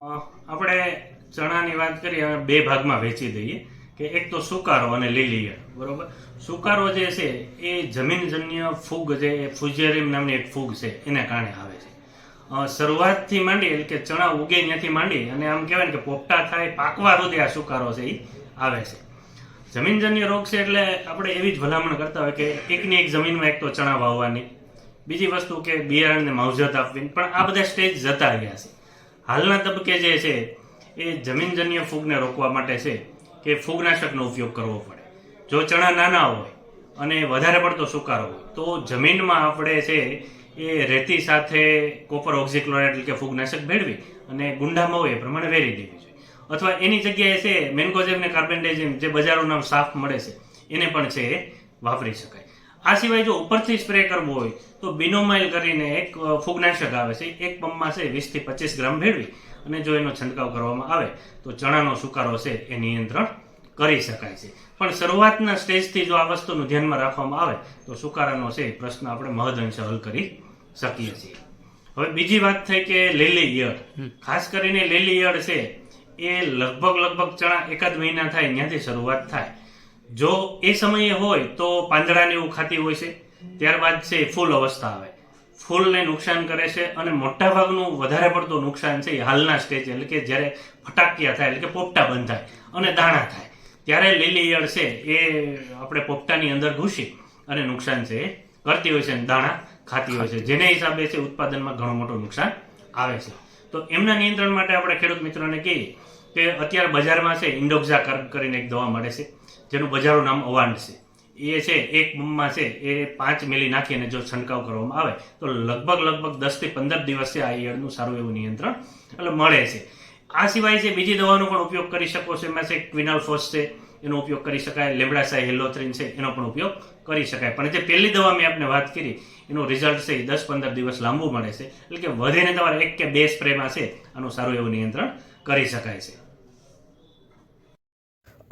આપણે ચણાની વાત કરીએ હવે બે ભાગમાં વહેંચી દઈએ કે એક તો સુકારો અને લીલી ઈયળ. બરોબર. સુકારો જે છે એ જમીનજન્ય ફૂગ જે ફ્યુઝેરિયમ નામની એક ફૂગ છે એને કારણે આવે છે. શરૂઆતથી માંડી એટલે કે ચણા ઉગે ત્યાંથી માંડી અને આમ કહેવાય ને કે પોપટા થાય પાકવા સુધી આ સુકારો છે એ આવે છે. જમીનજન્ય રોગ છે એટલે આપણે એવી જ ભલામણ કરતા હોય કે એકની એક જમીનમાં એક તો ચણા વાવવાની, બીજી વસ્તુ કે બિયારણને માવજત આપવી, પણ આ બધા સ્ટેજ જતા રહ્યા છે. હાલના તબક્કે જે છે એ જમીનજન્ય ફૂગને રોકવા માટે છે કે ફૂગનાશકનો ઉપયોગ કરવો પડે. જો ચણા નાના હોય અને વધારે પડતો સુકારો હોય તો જમીનમાં આપણે છે એ રેતી સાથે કોપર ઓક્ઝીક્લોરાઇડ એટલે કે ફૂગનાશક ભેળવી અને ગુંડામાં હોય એ પ્રમાણે વેરી દેવી જોઈએ. અથવા એની જગ્યાએ છે મેન્કોઝેબ ને કાર્બેન્ડાઝિમ જે બજારોના સાફ મળે છે એને પણ છે એ વાપરી શકાય. આ સિવાય જો ઉપરથી સ્પ્રે કરવો હોય તો બિનોમાઇલ કરીને એક ફૂગનાશક આવે છે, એક પંપમાં છે 20 થી 25 ગ્રામ ભેળવી અને જો એનો છંટકાવ કરવામાં આવે તો ચણાનો સુકારો છે એ નિયંત્રણ કરી શકાય છે. પણ શરૂઆતના સ્ટેજથી જો આ વસ્તુનું ધ્યાનમાં રાખવામાં આવે તો સુકારાનો છે પ્રશ્ન આપણે મહદઅંશે હલ કરી શકીએ છીએ. હવે બીજી વાત થઈ કે લીલી ઈયળ. ખાસ કરીને લીલી ઈયળ છે એ લગભગ ચણા એકાદ મહિના થાય ત્યાંથી શરૂઆત થાય. જો એ સમયે હોય તો પાંદડાને એવું ખાતી હોય છે, ત્યારબાદ છે ફૂલ અવસ્થા આવે, ફૂલને નુકસાન કરે છે અને મોટાભાગનું વધારે પડતું નુકસાન છે એ હાલના સ્ટેજ એટલે કે જ્યારે ફટાકિયા થાય એટલે કે પોપટા બંધ થાય અને દાણા થાય ત્યારે લીલી ઈયળ છે એ આપણે પોપટાની અંદર ઘૂસી અને નુકસાન છે એ કરતી હોય છે અને દાણા ખાતી હોય છે, જેને હિસાબે છે ઉત્પાદનમાં ઘણું મોટું નુકસાન આવે છે. તો એમના નિયંત્રણ માટે આપણે ખેડૂત મિત્રોને કહીએ કે અત્યારે બજારમાં છે ઇન્ડોક્ઝા કરીને એક દવા મળે છે જેનું બજારનું નામ અવાંડ છે. એ છે એક બમમાં છે એ 5 મિલી નાખીને જો છંટકાવ કરવામાં આવે તો લગભગ 10 થી 15 દિવસે આ ઈયળનું સારું એવું નિયંત્રણ એટલે મળે છે. આ સિવાય છે બીજી દવાનો પણ ઉપયોગ કરી શકો છો. એમાં છે ક્વિનાલ્ફોસ છે એનો ઉપયોગ કરી શકાય, લેમ્બડાસાઈ હેલોથ્રીન છે એનો પણ ઉપયોગ કરી શકાય. પણ જે પહેલી દવા મેં આપને વાત કરી એનું રિઝલ્ટ છે 10-15 દિવસ લાંબુ મળે છે, એટલે કે વધીને તમારે 1 કે 2 સ્પ્રેમાં છે આનું સારું એવું નિયંત્રણ કરી શકાય છે.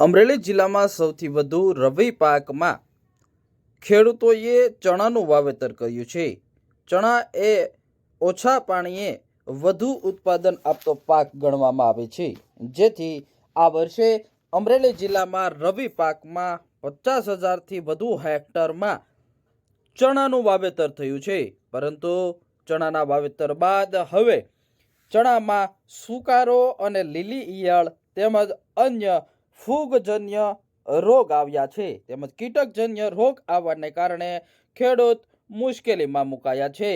અમરેલી જિલ્લામાં સૌથી વધુ રવિ પાકમાં ખેડૂતોએ ચણાનું વાવેતર કર્યું છે. ચણા એ ઓછા પાણીએ વધુ ઉત્પાદન આપતો પાક ગણવામાં આવે છે, જેથી આ વર્ષે અમરેલી જિલ્લામાં રવિ પાકમાં 50,000થી વધુ હેક્ટરમાં ચણાનું વાવેતર થયું છે. પરંતુ ચણાના વાવેતર બાદ હવે ચણામાં સુકારો અને લીલી ઈયળ તેમજ અન્ય ફૂગજન્ય રોગ આવ્યા છે, તેમજ કીટકજન્ય રોગ આવવાને કારણે ખેડૂત મુશ્કેલીમાં મુકાયા છે.